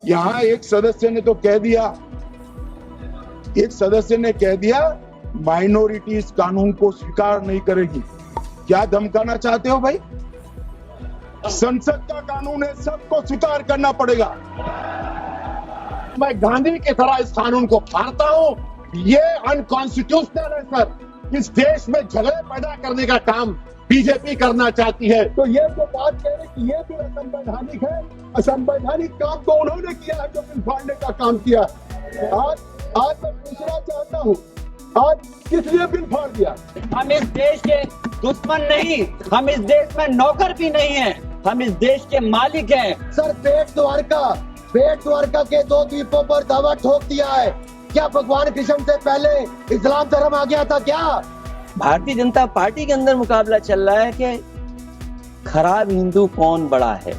यहाँ एक सदस्य ने तो कह दिया माइनॉरिटी इस कानून को स्वीकार नहीं करेगी। क्या धमकाना चाहते हो भाई? संसद का कानून है, सबको स्वीकार करना पड़ेगा। मैं गांधी की तरह इस कानून को फाड़ता हूं। ये अनकॉन्स्टिट्यूशनल है सर। इस देश में झगड़े पैदा करने का काम बीजेपी करना चाहती है। तो ये जो बात कह रहे कि ये भी असंवैधानिक है, असंवैधानिक काम तो उन्होंने किया है जो बिल फाड़ने का काम किया। आज मैं पूछना चाहता हूँ, आज किस लिए बिल फाड़ दिया? हम इस देश के दुश्मन नहीं, हम इस देश में नौकर भी नहीं है, हम इस देश के मालिक हैं। सर बेट द्वारका के 2 द्वीपों पर दावा ठोक दिया है। क्या भगवान कृष्ण से पहले इस्लाम धर्म आ गया था क्या? भारतीय जनता पार्टी के अंदर मुकाबला चल रहा है कि खराब हिंदू कौन बड़ा है।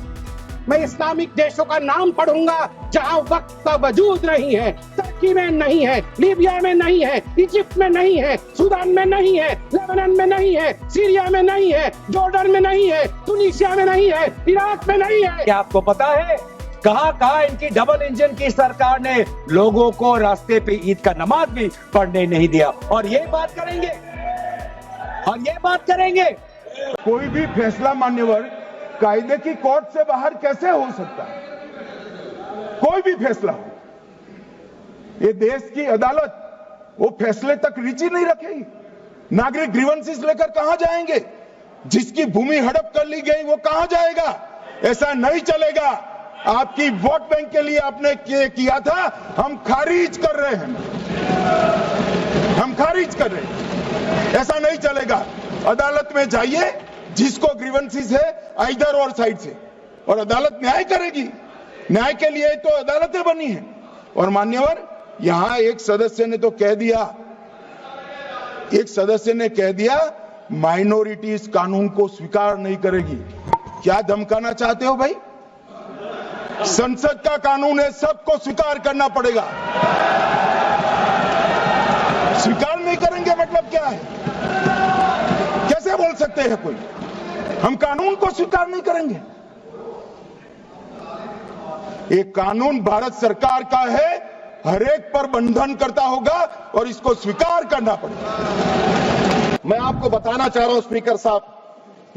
मैं इस्लामिक देशों का नाम पढ़ूंगा जहां वक्त का वजूद नहीं है। तुर्की में नहीं है, लीबिया में नहीं है, इजिप्ट में नहीं है, सूडान में नहीं है, लेबनान में नहीं है, सीरिया में नहीं है, जॉर्डन में नहीं है, तुनीसिया में नहीं है, इराक में नहीं है। क्या आपको पता है कहां इनकी डबल इंजन की सरकार ने लोगों को रास्ते पे ईद का नमाज भी पढ़ने नहीं दिया? और ये बात करेंगे कोई भी फैसला मान्यवर कायदे की कोर्ट से बाहर कैसे हो सकता है? कोई भी फैसला हो, ये देश की अदालत वो फैसले तक रीच नहीं रखेगी। नागरिक ग्रीवेंसेस लेकर कहां जाएंगे? जिसकी भूमि हड़प कर ली गई वो कहां जाएगा? ऐसा नहीं चलेगा। आपकी वोट बैंक के लिए आपने किया था, हम खारिज कर रहे हैं, ऐसा नहीं चलेगा। अदालत में जाइए, जिसको ग्रीवेंसेस है इधर और साइड से, और अदालत न्याय करेगी। न्याय के लिए तो अदालतें बनी हैं। और मान्यवर, यहां एक सदस्य ने कह दिया माइनॉरिटी इस कानून को स्वीकार नहीं करेगी। क्या धमकाना चाहते हो भाई? संसद का कानून है, सबको स्वीकार करना पड़ेगा। स्वीकार नहीं करेंगे मतलब क्या है? कैसे बोल सकते हैं कोई? हम कानून को स्वीकार नहीं करेंगे। एक कानून भारत सरकार का है, हर एक पर बंधन करता होगा और इसको स्वीकार करना पड़ेगा। मैं आपको बताना चाह रहा हूं स्पीकर साहब,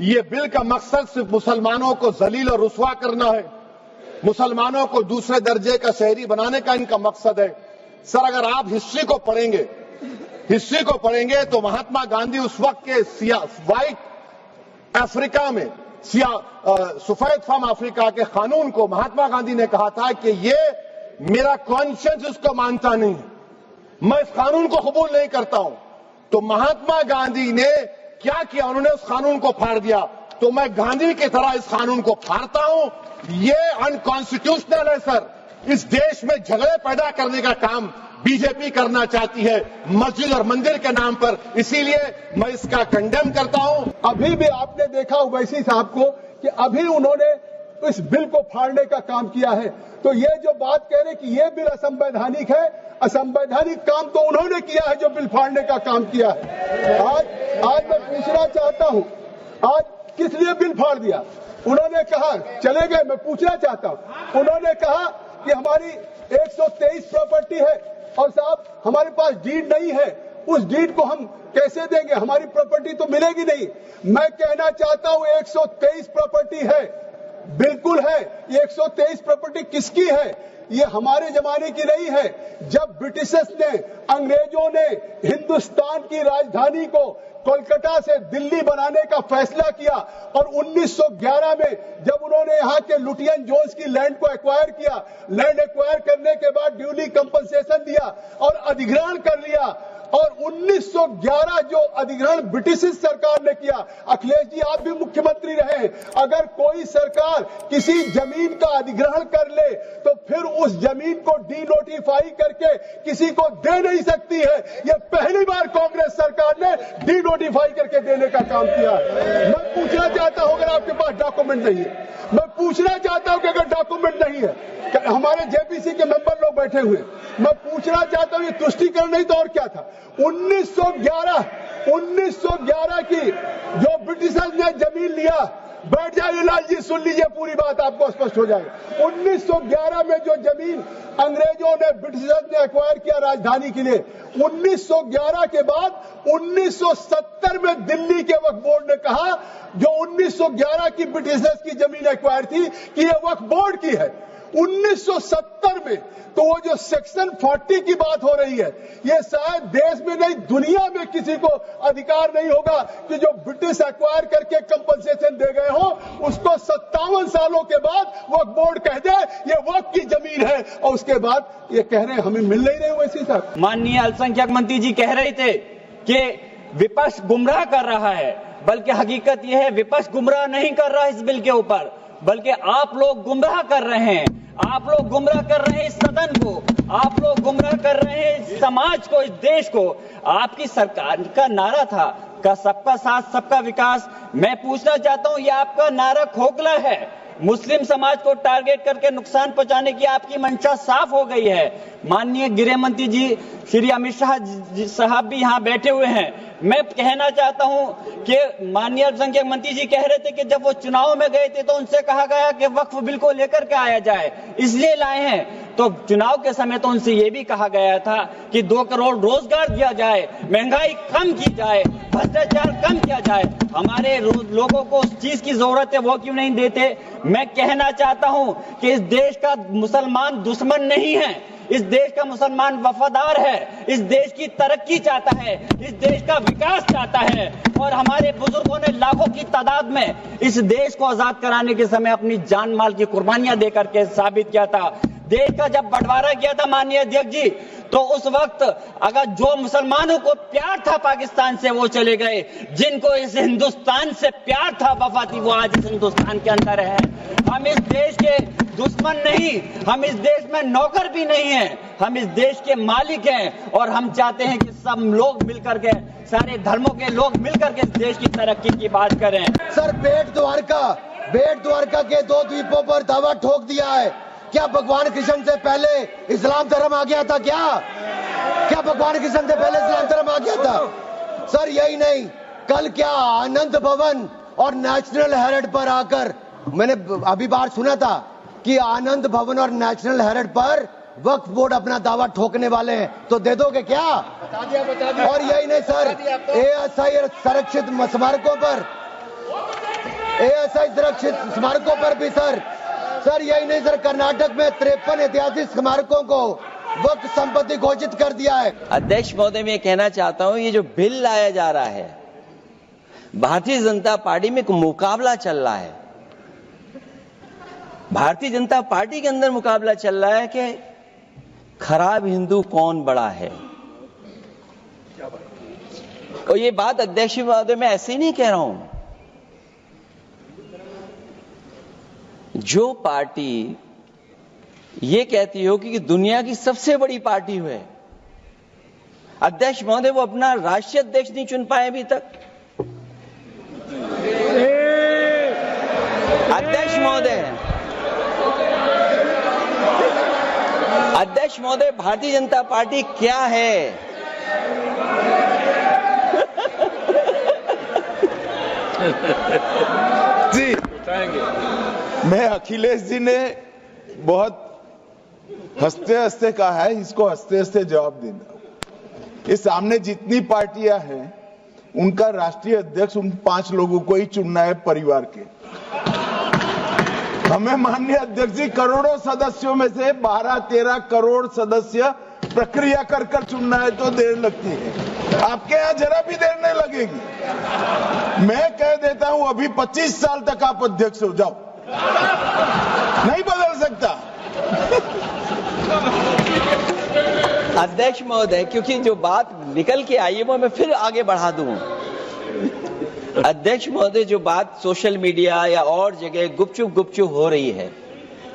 ये बिल का मकसद सिर्फ मुसलमानों को जलील और रुस्वा करना है, मुसलमानों को दूसरे दर्जे का शहरी बनाने का इनका मकसद है। सर, अगर आप हिस्ट्री को पढ़ेंगे तो महात्मा गांधी उस वक्त के व्हाइट अफ्रीका में सफेद फार्म अफ्रीका के कानून को महात्मा गांधी ने कहा था कि ये मेरा कॉन्शियंस उसको मानता नहीं है, मैं इस कानून को कबूल नहीं करता हूं। तो महात्मा गांधी ने क्या किया? उन्होंने उस कानून को फाड़ दिया। तो मैं गांधी की तरह इस कानून को फाड़ता हूं। ये अनकॉन्स्टिट्यूशनल है सर। इस देश में झगड़े पैदा करने का काम बीजेपी करना चाहती है मस्जिद और मंदिर के नाम पर, इसीलिए मैं इसका कंडेम करता हूं। अभी भी आपने देखा ओवैसी साहब को कि अभी उन्होंने इस बिल को फाड़ने का काम किया है। तो ये जो बात कह रहे कि ये बिल असंवैधानिक है, असंवैधानिक काम तो उन्होंने किया है जो बिल फाड़ने का काम किया है। आज मैं पूछना चाहता हूं, आज किस लिए बिल फाड़ दिया? उन्होंने कहा, चले गए, मैं पूछना चाहता हूं, उन्होंने कहा कि हमारी 123 प्रॉपर्टी है और साहब हमारे पास डीड नहीं है, उस डीड को हम कैसे देंगे? हमारी प्रॉपर्टी तो मिलेगी नहीं। मैं कहना चाहता हूं 123 प्रॉपर्टी है, बिल्कुल है। ये 123 प्रॉपर्टी किसकी है? ये हमारे जमाने की नहीं है। जब ब्रिटिशर्स ने, अंग्रेजों ने हिंदुस्तान की राजधानी को कोलकाता से दिल्ली बनाने का फैसला किया और 1911 में जब उन्होंने यहाँ के लुटियन जोन्स की लैंड को एक्वायर किया, लैंड एक्वायर करने के बाद ड्यूली कंपनसेशन दिया और अधिग्रहण कर लिया। और 1911 जो अधिग्रहण ब्रिटिश सरकार ने किया, अखिलेश जी आप भी मुख्यमंत्री रहे, अगर कोई सरकार किसी जमीन का अधिग्रहण कर ले तो फिर उस जमीन को डीनोटिफाई करके किसी को दे नहीं सकती है। यह पहली बार कांग्रेस सरकार ने डीनोटिफाई करके देने का काम किया। मैं पूछना चाहता हूं, अगर आपके पास डॉक्यूमेंट नहीं है, मैं पूछना चाहता हूं कि अगर डॉक्यूमेंट नहीं है, हमारे जेपीसी के मेंबर लोग बैठे हुए, मैं पूछना चाहता हूं ये तुष्टीकरण नहीं तो और क्या था? 1911 की जो ब्रिटिशर्स ने जमीन लिया बैठ जाइए लाल जी, सुन लीजिए पूरी बात, आपको स्पष्ट हो जाएगा। 1911 में जो जमीन अंग्रेजों ने, ब्रिटिशर्स ने एक्वायर किया राजधानी के लिए, 1911 के बाद 1970 में दिल्ली के वक्फ बोर्ड ने कहा, जो 1911 की ब्रिटिशर्स की जमीन एक्वायर थी, कि ये वक्फ बोर्ड की है। 1970 में तो वो जो सेक्शन 40 की बात हो रही है, ये शायद देश में नहीं दुनिया में किसी को अधिकार नहीं होगा कि जो ब्रिटिश एक्वायर करके कंपनसेशन दे गए हो, उसको 57 सालों के बाद वक्फ बोर्ड कह दे ये वक्फ की जमीन है, और उसके बाद ये कह रहे हैं हमें मिल नहीं रहे वैसी साहब। माननीय अल्पसंख्यक मंत्री जी कह रहे थे कि विपक्ष गुमराह कर रहा है, बल्कि हकीकत यह है विपक्ष गुमराह नहीं कर रहा इस बिल के ऊपर, बल्कि आप लोग गुमराह कर रहे हैं। आप लोग गुमराह कर रहे हैं इस सदन को, आप लोग गुमराह कर रहे हैं इस समाज को, इस देश को। आपकी सरकार का नारा था का सबका साथ सबका विकास। मैं पूछना चाहता हूं, ये आपका नारा खोखला है। मुस्लिम समाज को टारगेट करके नुकसान पहुंचाने की आपकी मंशा साफ हो गई है। माननीय गृह मंत्री जी श्री अमित शाह साहब भी यहाँ बैठे हुए हैं। मैं कहना चाहता हूं कि माननीय अल्पसंख्यक मंत्री जी कह रहे थे कि जब वो चुनाव में गए थे तो उनसे कहा गया कि वक्फ बिल को लेकर के आया जाए, इसलिए लाए हैं। तो चुनाव के समय तो उनसे ये भी कहा गया था कि 2 करोड़ रोजगार दिया जाए, महंगाई कम की जाए, भ्रष्टाचार कम किया जाए। हमारे लोगों को उस चीज की जरूरत है, वो क्यों नहीं देते? मैं कहना चाहता हूं कि इस देश का मुसलमान दुश्मन नहीं है, इस देश का मुसलमान वफादार है, इस देश की तरक्की चाहता है, इस देश का विकास चाहता है। और हमारे बुजुर्गों ने लाखों की तादाद में इस देश को आजाद कराने के समय अपनी जान माल की कुर्बानियां देकर के साबित किया था। देश का जब बंटवारा किया था माननीय अध्यक्ष जी, तो उस वक्त अगर जो मुसलमानों को प्यार था पाकिस्तान से वो चले गए, जिनको इस हिंदुस्तान से प्यार था, वफा थी, वो आज इस हिंदुस्तान के अंदर है। हम इस देश के दुश्मन नहीं, हम इस देश में नौकर भी नहीं हैं, हम इस देश के मालिक हैं। और हम चाहते हैं कि सब लोग मिलकर के, सारे धर्मों के लोग मिलकर के इस देश की तरक्की की बात करें। सर, बेट द्वारका के 2 द्वीपों पर दावा ठोक दिया है। क्या भगवान कृष्ण से पहले इस्लाम धर्म आ गया था? क्या भगवान कृष्ण से पहले इस्लाम धर्म आ गया था? सर, यही नहीं, कल क्या आनंद भवन और नेशनल हेरिटेज पर आकर मैंने अभी बार सुना था कि आनंद भवन और नेशनल हेरिटेज पर वक्फ बोर्ड अपना दावा ठोकने वाले हैं, तो दे दोगे क्या? बता दिया। और यही नहीं सर, एएसआई संरक्षित स्मारकों पर भी सर यही नहीं सर, कर्नाटक में 53 ऐतिहासिक स्मारकों को वक्फ संपत्ति घोषित कर दिया है। अध्यक्ष महोदय, मैं कहना चाहता हूं, ये जो बिल लाया जा रहा है, भारतीय जनता पार्टी में एक मुकाबला चल रहा है। भारतीय जनता पार्टी के अंदर मुकाबला चल रहा है कि खराब हिंदू कौन बड़ा है। और ये बात अध्यक्ष महोदय मैं ऐसे ही नहीं कह रहा हूं। जो पार्टी ये कहती हो कि दुनिया की सबसे बड़ी पार्टी है, अध्यक्ष महोदय वो अपना राष्ट्रीय अध्यक्ष नहीं चुन पाए अभी तक। अध्यक्ष महोदय भारतीय जनता पार्टी क्या है? जी, मैं अखिलेश जी ने बहुत हंसते हंसते कहा है, इसको हंसते हंसते जवाब देना। इस सामने जितनी पार्टियां हैं उनका राष्ट्रीय अध्यक्ष उन 5 लोगों को ही चुनना है परिवार के। हमें माननीय अध्यक्ष जी करोड़ों सदस्यों में से 12-13 करोड़ सदस्य प्रक्रिया कर कर चुनना है तो देर लगती है। आपके यहां जरा भी देर नहीं लगेगी। मैं कह देता हूं अभी 25 साल तक आप अध्यक्ष हो जाओ, नहीं बदल सकता। अध्यक्ष महोदय, क्योंकि जो बात निकल के आई है वो मैं फिर आगे बढ़ा दूं। अध्यक्ष महोदय, जो बात सोशल मीडिया या और जगह गुपचुप हो रही है,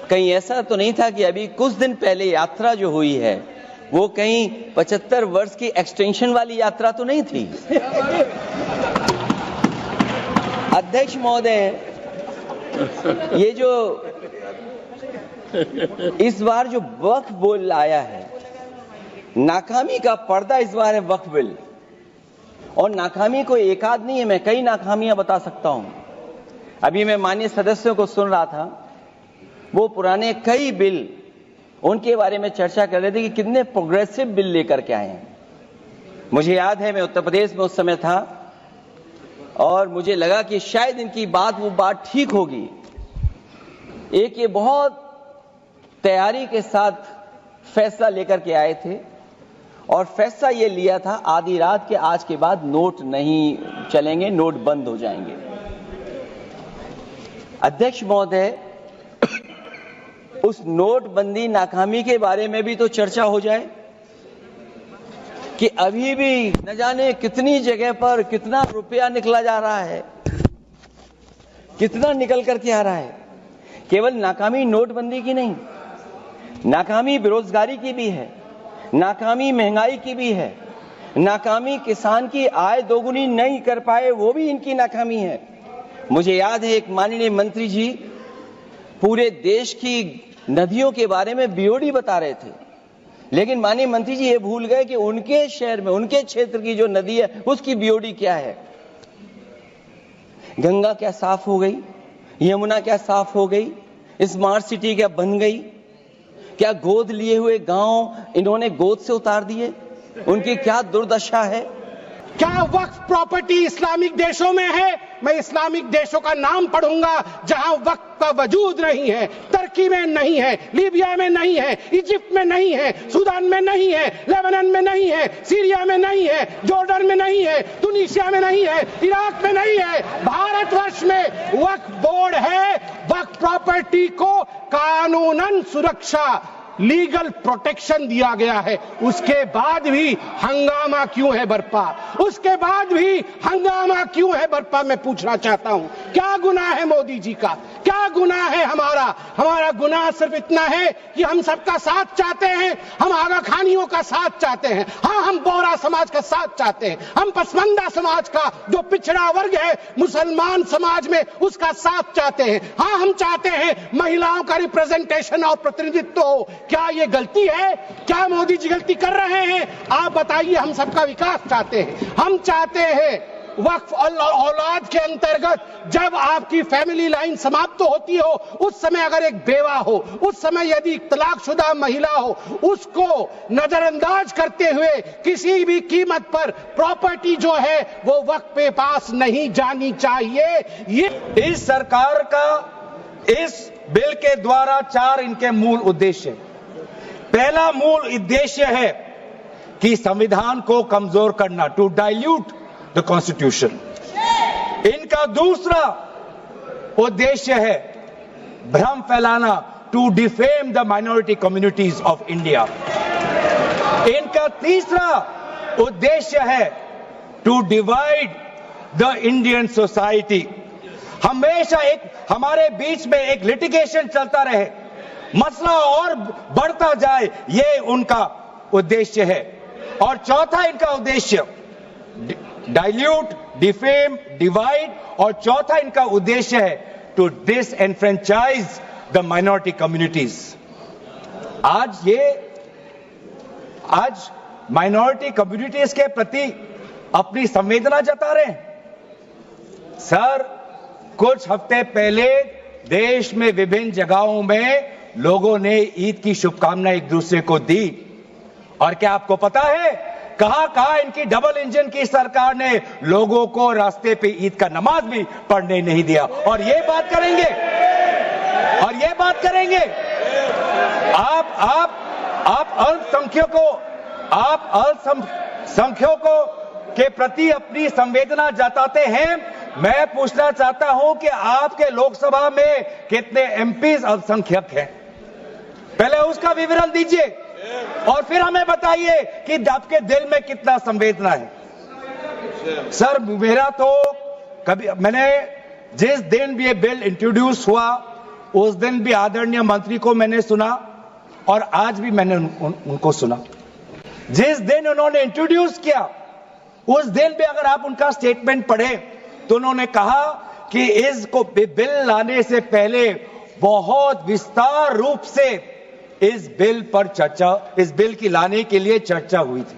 कहीं ऐसा तो नहीं था कि अभी कुछ दिन पहले यात्रा जो हुई है वो कहीं 75 वर्ष की एक्सटेंशन वाली यात्रा तो नहीं थी? अध्यक्ष महोदय, ये जो इस बार जो वक्फ बिल आया है, नाकामी का पर्दा इस बार है वक्फ बिल। और नाकामी कोई एक आध नहीं है, मैं कई नाकामियां बता सकता हूं। अभी मैं माननीय सदस्यों को सुन रहा था, वो पुराने कई बिल उनके बारे में चर्चा कर रहे थे कि कितने प्रोग्रेसिव बिल लेकर के आए हैं। मुझे याद है मैं उत्तर प्रदेश में उस समय था और मुझे लगा कि शायद इनकी वो बात ठीक होगी। एक ये बहुत तैयारी के साथ फैसला लेकर के आए थे और फैसला ये लिया था आधी रात के आज के बाद नोट नहीं चलेंगे, नोट बंद हो जाएंगे। अध्यक्ष महोदय, उस नोटबंदी नाकामी के बारे में भी तो चर्चा हो जाए कि अभी भी न जाने कितनी जगह पर कितना रुपया निकला जा रहा है, कितना निकल करके आ रहा है। केवल नाकामी नोटबंदी की नहीं, नाकामी बेरोजगारी की भी है, नाकामी महंगाई की भी है, नाकामी किसान की आय दोगुनी नहीं कर पाए वो भी इनकी नाकामी है। मुझे याद है एक माननीय मंत्री जी पूरे देश की नदियों के बारे में बीओडी बता रहे थे, लेकिन माननीय मंत्री जी ये भूल गए कि उनके शहर में, उनके क्षेत्र की जो नदी है उसकी बीओडी क्या है। गंगा क्या साफ हो गई, यमुना क्या साफ हो गई, स्मार्ट सिटी क्या बन गई, क्या गोद लिए हुए गांव इन्होंने गोद से उतार दिए, उनकी क्या दुर्दशा है। क्या वक्फ प्रॉपर्टी इस्लामिक देशों में है? मैं इस्लामिक देशों का नाम पढ़ूंगा जहां वक्फ का वजूद नहीं है। तुर्की में नहीं है, लीबिया में नहीं है, इजिप्ट में नहीं है, सूडान में नहीं है, लेबनान में नहीं है, सीरिया में नहीं है, जॉर्डन में नहीं है, तुनिसिया में नहीं है, इराक में नहीं है। भारतवर्ष में वक्फ बोर्ड है। वक्फ प्रॉपर्टी को कानूनन सुरक्षा, लीगल प्रोटेक्शन दिया गया है। उसके बाद भी हंगामा क्यों है बरपा? उसके बाद भी हंगामा क्यों है बरपा? मैं पूछना चाहता हूं, क्या गुनाह है मोदी जी का? क्या गुनाह है हमारा? हमारा गुनाह सिर्फ इतना है कि हम सबका साथ चाहते हैं, हम आगा खानियों का साथ चाहते हैं, हाँ हम बोहरा समाज का साथ चाहते हैं, हम पसमानदा समाज का जो पिछड़ा वर्ग है मुसलमान समाज में उसका साथ चाहते हैं, हाँ हम चाहते हैं महिलाओं का रिप्रेजेंटेशन और प्रतिनिधित्व हो। क्या ये गलती है? क्या मोदी जी गलती कर रहे हैं? आप बताइए। हम सबका विकास चाहते हैं, हम चाहते हैं वक्फ औलाद के अंतर्गत जब आपकी फैमिली लाइन समाप्त होती हो उस समय अगर एक बेवा हो, उस समय यदि तलाकशुदा महिला हो, उसको नजरअंदाज करते हुए किसी भी कीमत पर प्रॉपर्टी जो है वो वक्फ पे पास नहीं जानी चाहिए। ये इस सरकार का इस बिल के द्वारा 4 इनके मूल उद्देश्य। पहला मूल उद्देश्य है कि संविधान को कमजोर करना, टू डाइल्यूट द कॉन्स्टिट्यूशन। इनका दूसरा उद्देश्य है भ्रम फैलाना, to defame the minority communities of India. इनका तीसरा उद्देश्य है to divide the Indian society. हमेशा एक हमारे बीच में एक लिटिगेशन चलता रहे, मसला और बढ़ता जाए, ये उनका उद्देश्य है। और चौथा इनका उद्देश्य डाइल्यूट, डिफेम, डिवाइड, और चौथा इनका उद्देश्य है to disenfranchise the minority communities. आज माइनॉरिटी कम्युनिटीज के प्रति अपनी संवेदना जता रहे हैं। सर, कुछ हफ्ते पहले देश में विभिन्न जगहों में लोगों ने ईद की शुभकामनाएं एक दूसरे को दी, और क्या आपको पता है कहां इनकी डबल इंजन की सरकार ने लोगों को रास्ते पे ईद का नमाज भी पढ़ने नहीं दिया। और ये बात करेंगे आप अल्पसंख्यकों के प्रति अपनी संवेदना जताते हैं। मैं पूछना चाहता हूं कि आपके लोकसभा में कितने एमपीज अल्पसंख्यक हैं? पहले उसका विवरण दीजिए और फिर हमें बताइए कि आपके दिल में कितना संवेदना है। सर, मेरा तो मैंने जिस दिन भी ये बिल इंट्रोड्यूस हुआ उस दिन भी आदरणीय मंत्री को मैंने सुना और आज भी मैंने उनको सुना। जिस दिन उन्होंने इंट्रोड्यूस किया उस दिन भी अगर आप उनका स्टेटमेंट पढ़े तो उन्होंने कहा कि इसको बिल लाने से पहले बहुत विस्तार रूप से इस बिल की लाने के लिए चर्चा हुई थी।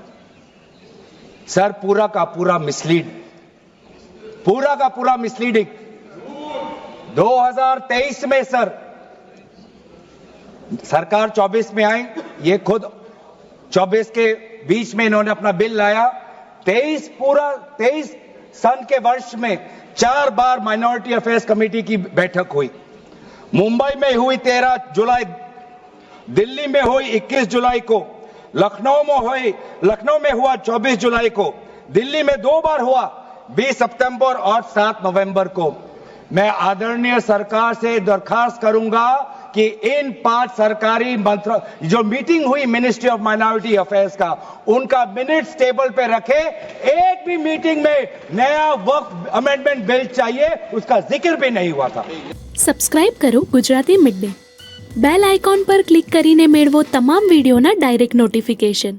सर, पूरा का पूरा मिसलीडिंग। 2023 में सर, सरकार 24 में आई, ये खुद 24 के बीच में इन्होंने अपना बिल लाया। 23 सन के वर्ष में 4 बार माइनॉरिटी अफेयर्स कमेटी की बैठक हुई। मुंबई में हुई 13 जुलाई, दिल्ली में हुई 21 जुलाई को, लखनऊ में हुआ 24 जुलाई को, दिल्ली में 2 बार हुआ 20 सितंबर और 7 नवंबर को। मैं आदरणीय सरकार से दरखास्त करूंगा कि इन 5 सरकारी मंत्री जो मीटिंग हुई मिनिस्ट्री ऑफ माइनॉरिटी अफेयर्स का, उनका मिनट्स टेबल पे रखे। एक भी मीटिंग में नया वक्फ अमेंडमेंट बिल चाहिए उसका जिक्र भी नहीं हुआ था। સબસ્ક્રાઇબ કરો Gujarati mid day, bell icon પર ક્લિક કરીને મેળવો તમામ વિડીયોના ડાયરેક્ટ નોટિફિકેશન।